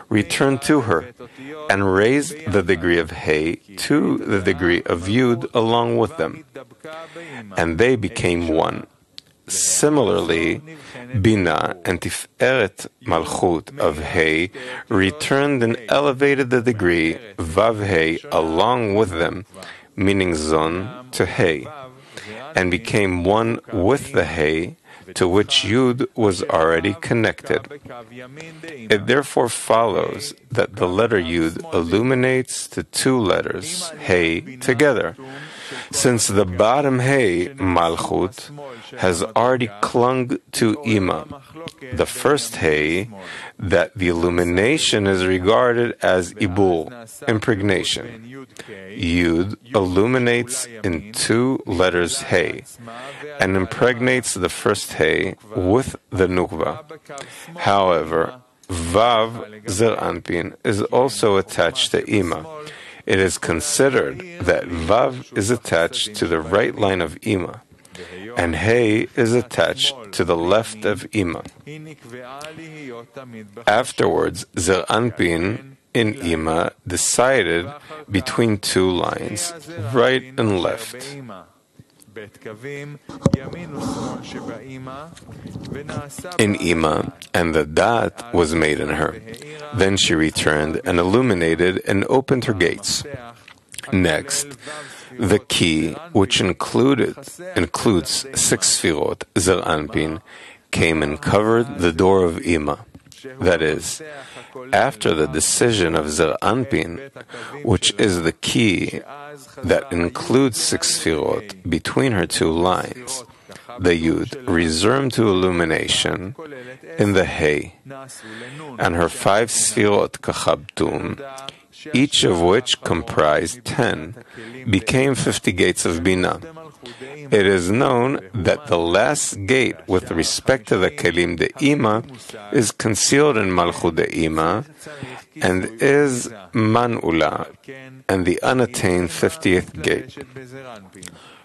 returned to her and raised the degree of Hey to the degree of Yud along with them, and they became one. Similarly, Bina and Tiferet Malchut of He returned and elevated the degree Vav He along with them, meaning Zon to He, and became one with the He, to which Yud was already connected. It therefore follows that the letter Yud illuminates the two letters He together, since the bottom He, Malchut, has already clung to Ima, the first He, that the illumination is regarded as Ibul, impregnation. Yud illuminates in two letters He, and impregnates the first He with the Nukva. However, Vav Zer Anpin is also attached to Ima. It is considered that Vav is attached to the right line of Ima, and He is attached to the left of Ima. Afterwards, Zer Anpin in Ima decided between two lines, right and left. In Ima, and the Dat was made in her. Then she returned and illuminated and opened her gates. Next, the key, which includes 6 Sfirot, Zer Anpin, came and covered the door of Ima. That is, after the decision of Zer Anpin, which is the key that includes 6 Sfirot between her two lines, the Yud resumed to illumination in the He, and her 5 Sfirot Kachabtum, each of which comprised 10, became 50 gates of Bina. It is known that the last gate with respect to the Kelim de Ima is concealed in Malchut de Ima and is Man'ula, and the unattained 50th gate.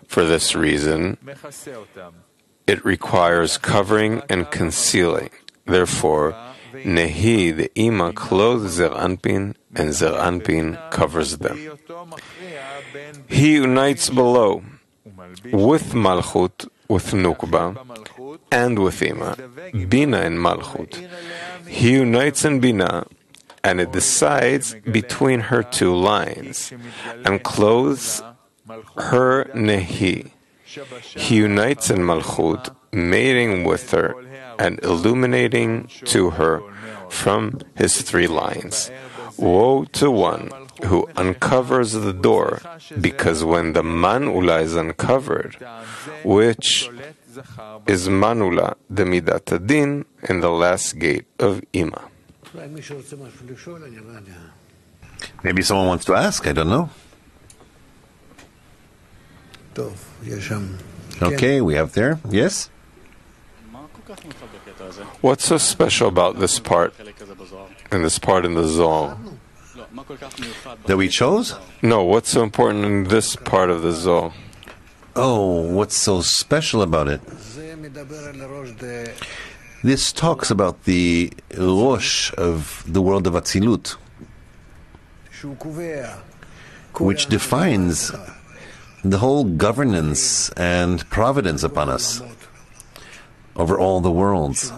For this reason, it requires covering and concealing. Therefore, Nehi the Ima clothes Zer Anpin, and Zer Anpin covers them. He unites below with Malchut, with Nukba, and with Ima, Bina and Malchut. He unites in Bina, and it decides between her two lines, and clothes her Nehi. He unites in Malchut, mating with her, and illuminating to her from his 3 lines. Woe to one who uncovers the door, because when the Man'ula is uncovered, which is Man'ula, the Midat Adin, in the last gate of Ima. Maybe someone wants to ask, I don't know. Okay, we have there. Yes? What's so special about this part, in the Zohar? That we chose? No, what's so important in this part of the Zohar? Oh, what's so special about it? This talks about the Rosh of the world of Atzilut, which defines the whole governance and providence upon us over all the worlds,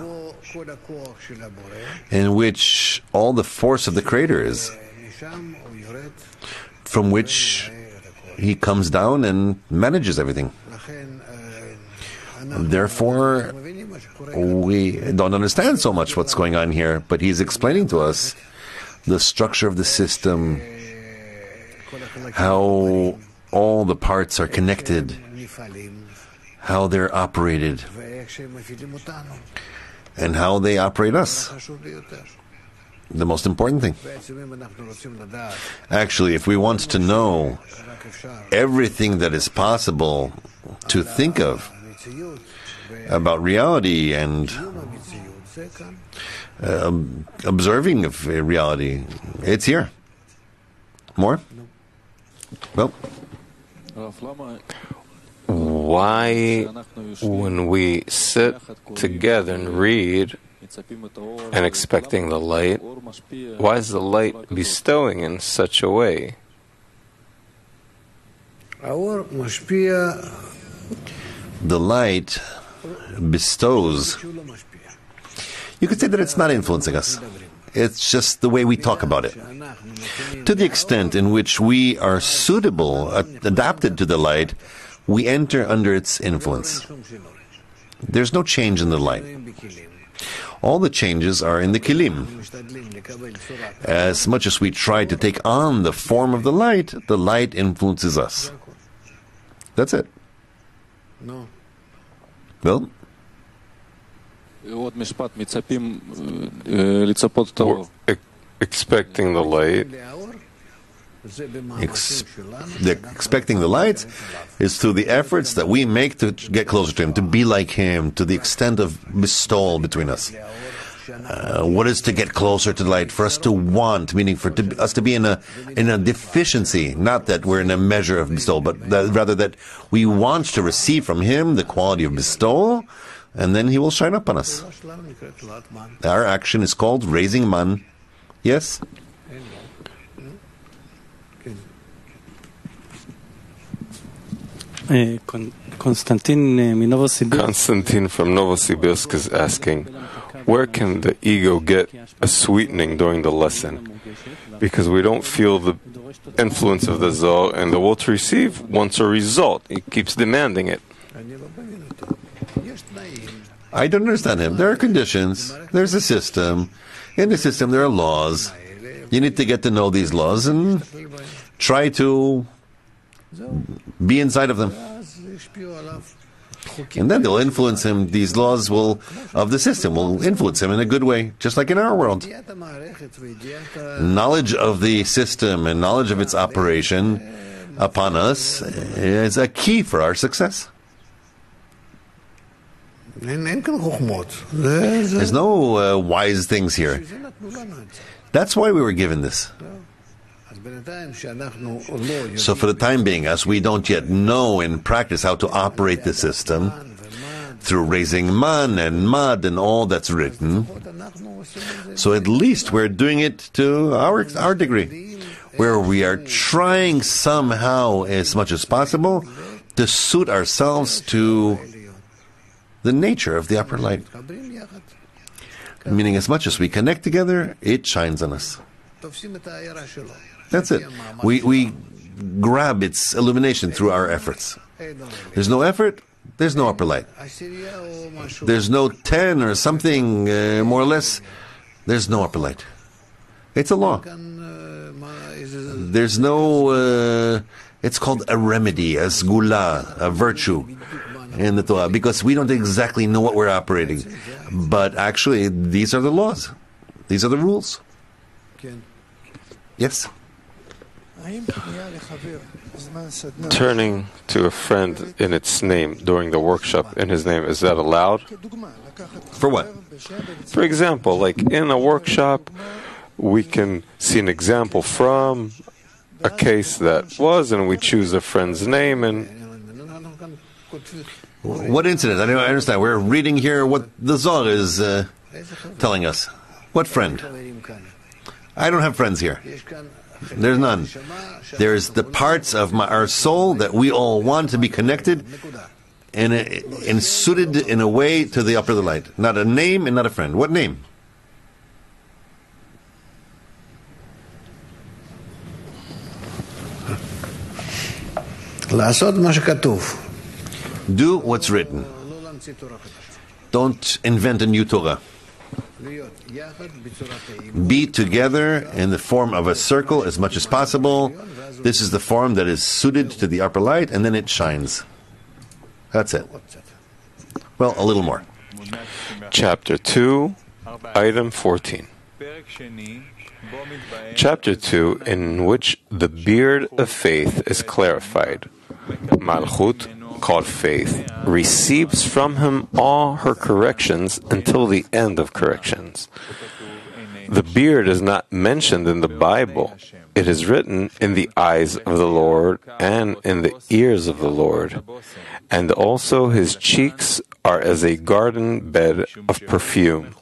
in which all the force of the Creator is, from which He comes down and manages everything. Therefore, we don't understand so much what's going on here, but He's explaining to us the structure of the system, how all the parts are connected, how they're operated, and how they operate us. The most important thing. Actually, if we want to know everything that is possible to think of about reality and observing of reality, it's here. More? Well, why, when we sit together and read and expecting the light, why is the light bestowing in such a way? The light bestows, you could say that it's not influencing us. It's just the way we talk about it. To the extent in which we are suitable, adapted to the light, we enter under its influence. There's no change in the light. All the changes are in the kilim. As much as we try to take on the form of the light influences us. That's it. Well, We're expecting the light. Expecting the light is through the efforts that we make to get closer to Him, to be like Him, to the extent of bestowal between us. What is to get closer to the light? For us to want, meaning for us to be in a deficiency, not that we're in a measure of bestowal, but rather that we want to receive from Him the quality of bestowal, and then He will shine up on us. Our action is called raising man. Yes? Constantine from Novosibirsk is asking, where can the ego get a sweetening during the lesson? Because we don't feel the influence of the Zohar, and the will to receive wants a result. It keeps demanding it. I don't understand him. There are conditions. There's a system. In the system, there are laws. You need to get to know these laws and try to be inside of them. And then they'll influence him. These laws of the system will influence him in a good way, just like in our world. Knowledge of the system and knowledge of its operation upon us is a key for our success. There's no wise things here. That's why we were given this. So for the time being, as we don't yet know in practice how to operate the system, through raising man and mad and all that's written, so at least we're doing it to our degree, where we are trying somehow, as much as possible, to suit ourselves to the nature of the upper light. Meaning, as much as we connect together, it shines on us. That's it. We grab its illumination through our efforts. There's no effort, there's no upper light. There's no 10 or something, more or less, there's no upper light. It's a law. There's no, it's called a remedy, a sgula, a virtue in the Torah, because we don't exactly know what we're operating. But actually, these are the laws. These are the rules. Yes? Turning to a friend in its name during the workshop in his name, is that allowed? For what? For example, like in a workshop, we can see an example from a case that was, and we choose a friend's name. And what incident? I don't understand. We're reading here what the Zohar is telling us. What friend? I don't have friends here. There's none. There's the parts of our soul that we all want to be connected and suited in a way to the upper light. Not a name and not a friend. What name? Do what's written. Don't invent a new Torah. Be together in the form of a circle as much as possible. This is the form that is suited to the upper light, and then it shines. That's it. Well, a little more. Chapter 2, item 14. Chapter 2, in which the beard of faith is clarified. Malchut, called faith, receives from him all her corrections until the end of corrections. The beard is not mentioned in the Bible. It is written in the eyes of the Lord and in the ears of the Lord. And also his cheeks are as a garden bed of perfume.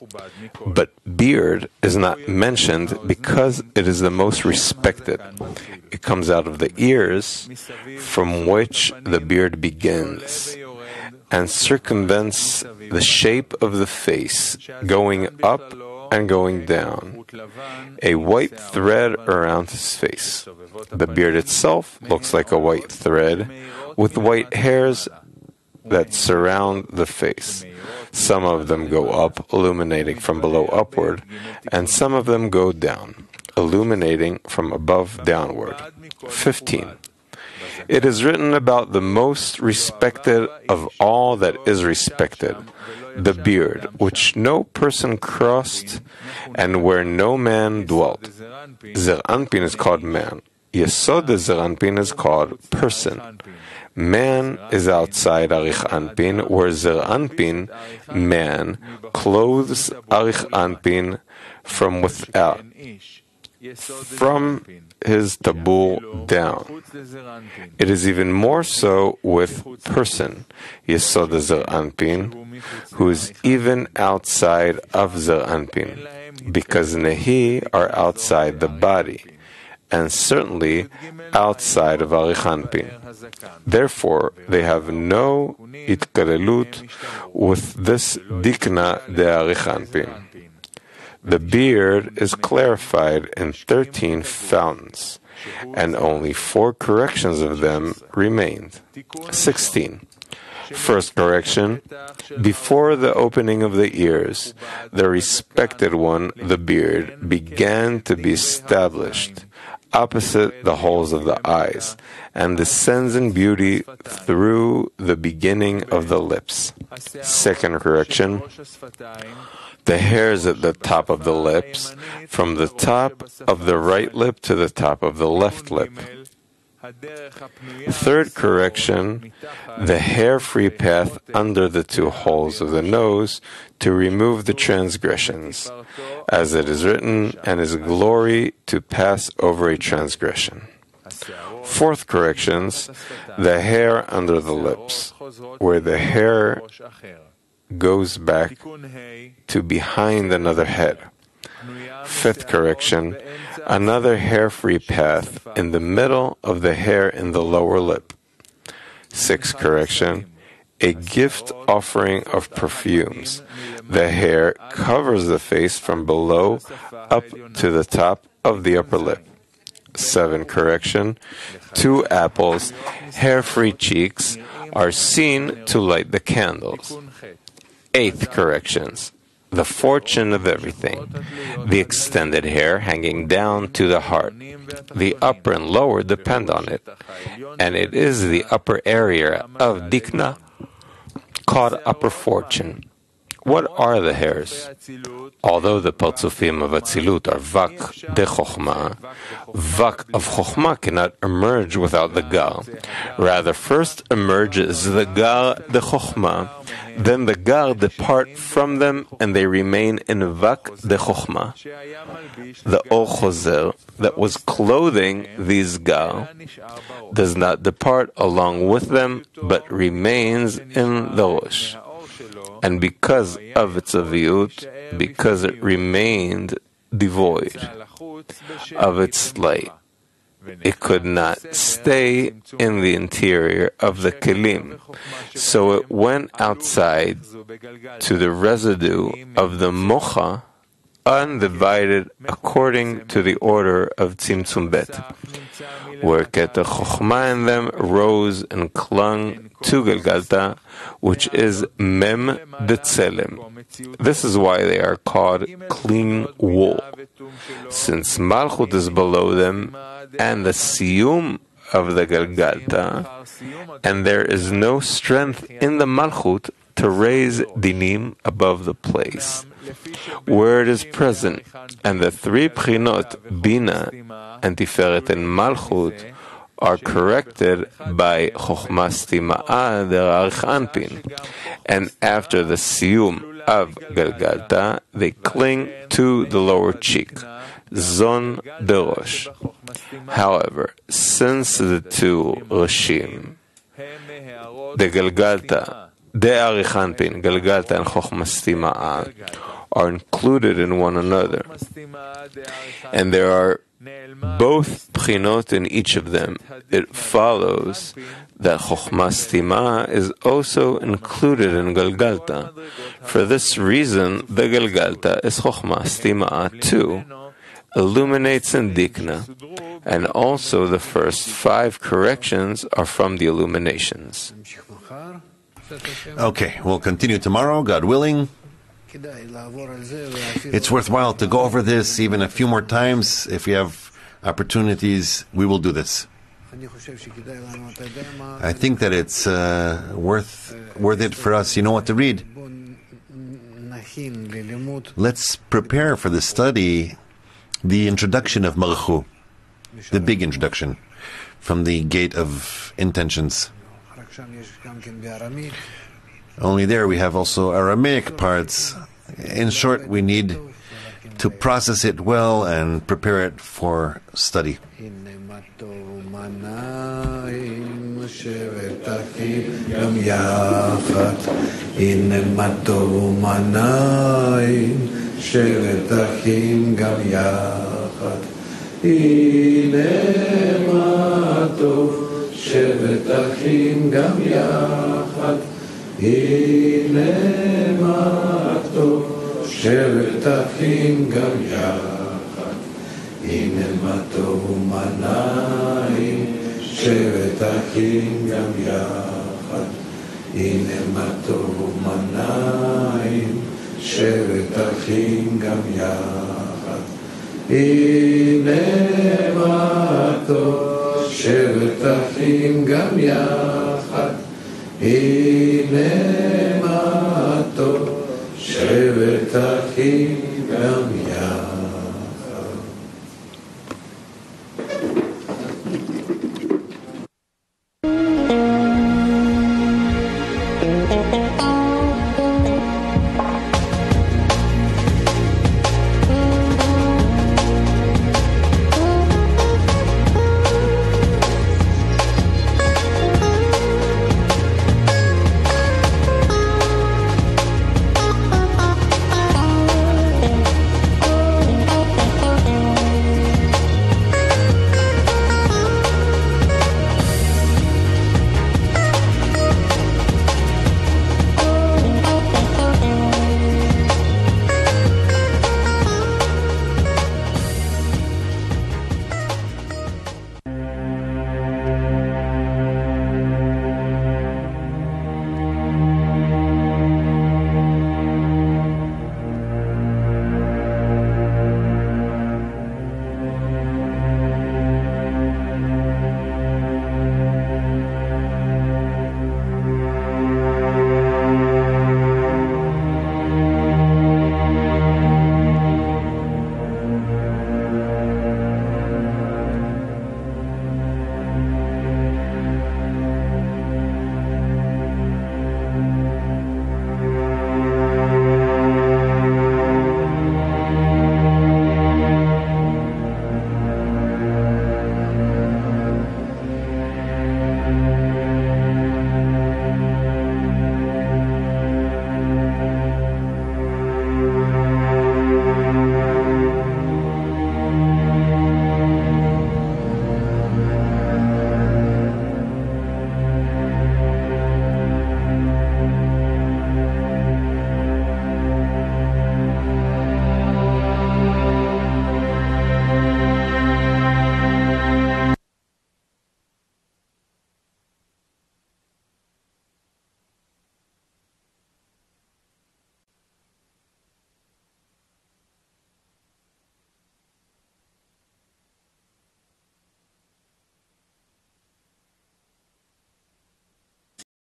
But beard is not mentioned because it is the most respected. It comes out of the ears from which the beard begins. and circumvents the shape of the face, going up and going down, a white thread around his face. The beard itself looks like a white thread, with white hairs that surround the face. Some of them go up, illuminating from below upward, and some of them go down, illuminating from above downward. 15. It is written about the most respected of all that is respected, the beard, which no person crossed, and where no man dwelt. Zer Anpin is called man. Yesod Zer Anpin is called person. Man is outside Arich Anpin, where Zer Anpin, man, clothes Arich Anpin from without, from his tabul down. It is even more so with person, Yesod Zer Anpin, who is even outside of Zer Anpin, because Nehi are outside the body, and certainly outside of Arich Anpin. Therefore, they have no itkalelut with this dikna de Arich Anpin. The beard is clarified in 13 fountains, and only 4 corrections of them remained. 16. First correction: before the opening of the ears, the respected one, the beard, began to be established opposite the holes of the eyes, and descends in beauty through the beginning of the lips. Second correction: the hairs at the top of the lips, from the top of the right lip to the top of the left lip. Third correction: the hair-free path under the 2 holes of the nose to remove the transgressions, as it is written, and his glory to pass over a transgression. Fourth corrections: the hair under the lips, where the hair goes back to behind another head. Fifth correction: another hair-free path in the middle of the hair in the lower lip. Sixth correction: a gift offering of perfumes. The hair covers the face from below up to the top of the upper lip. Seventh correction: 2 apples, hair-free cheeks, are seen to light the candles. Eighth corrections: the fortune of everything, the extended hair hanging down to the heart. The upper and lower depend on it, and it is the upper area of Dikna called upper fortune. What are the hairs? Although the Parzufim of Atzilut are Vak de Chochma, Vak of Chochma cannot emerge without the Gar. Rather, first emerges the Gar de Chochma, then the Gar depart from them, and they remain in Vak de Chochma. The Or Chozer that was clothing these Gar does not depart along with them, but remains in the Rosh. And because of its aviut, because it remained devoid of its light, it could not stay in the interior of the kelim, so it went outside to the residue of the mocha, undivided according to the order of Tzimtzum Bet, where Keter Chochma in them rose and clung to Galgalta, which is Mem de Tselem. This is why they are called clean wool, since Malchut is below them and the Siyum of the Galgalta, and there is no strength in the Malchut to raise Dinim above the place where it is present, and the 3 Pchinot, Bina, and Tiferet and Malchut, are corrected by Chochma Stima'ah der Arich Anpin, and after the Siyum of Galgalta, they cling to the lower cheek, Zon de Rosh. However, since the 2 Roshim, the Galgalta, the Arich Anpin, Galgalta, and Chochma Stima'ah, are included in one another, and there are both pchinot in each of them, it follows that Chokhmah Stima is also included in Galgalta. For this reason, the Galgalta is Chokhmah Stima too, illuminates in Dikna, and also the first 5 corrections are from the illuminations. Okay, we'll continue tomorrow, God willing. It's worthwhile to go over this even a few more times. If we have opportunities, we will do this. I think that it's worth it for us. You know what to read? Let's prepare for the study, the introduction of Malchu, the big introduction from the gate of intentions. Only there we have also Aramaic parts. In short, we need to process it well and prepare it for study. שבת אחים גם יחד, הנה מה טוב, שבת אחים גם יחד, הנה מה טוב ומה נעים, שבת אחים גם יחד, הנה מה טוב ומה נעים, שבת אחים גם יחד, הנה מה טוב, שבת אחים גם יחד, הנה מה טוב, שבת אחים גם יחד.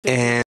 And